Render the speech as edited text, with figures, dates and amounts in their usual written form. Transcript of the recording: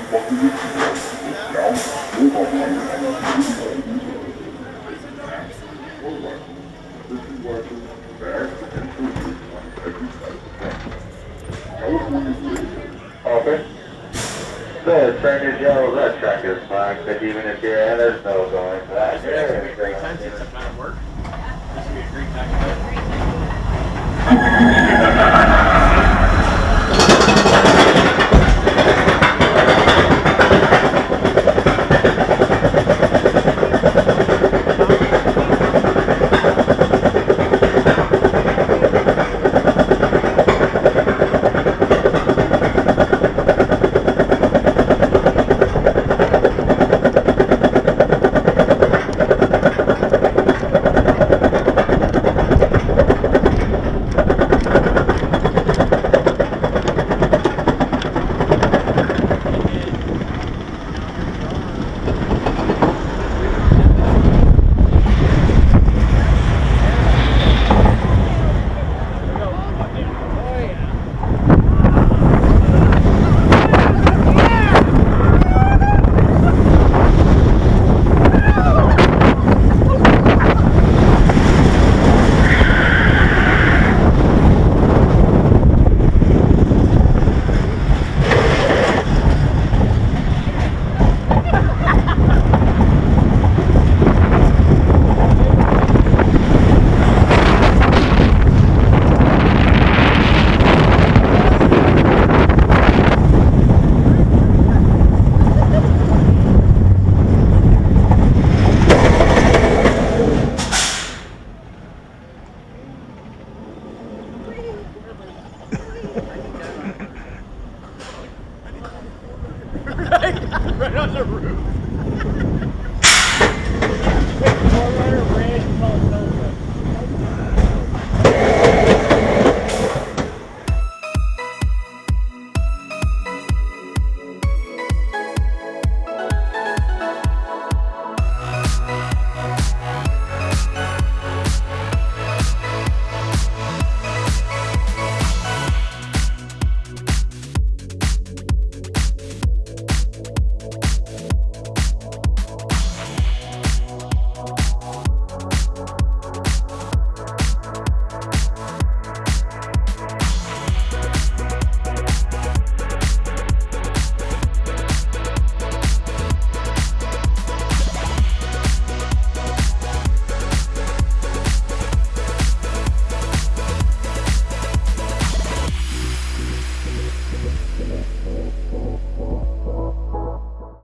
Okay. The train is yellow, that track is fine, but even if you're in, there's no going to that. This would actually be a great time since I'm not at work. This would be a great time to play. Right on the roof.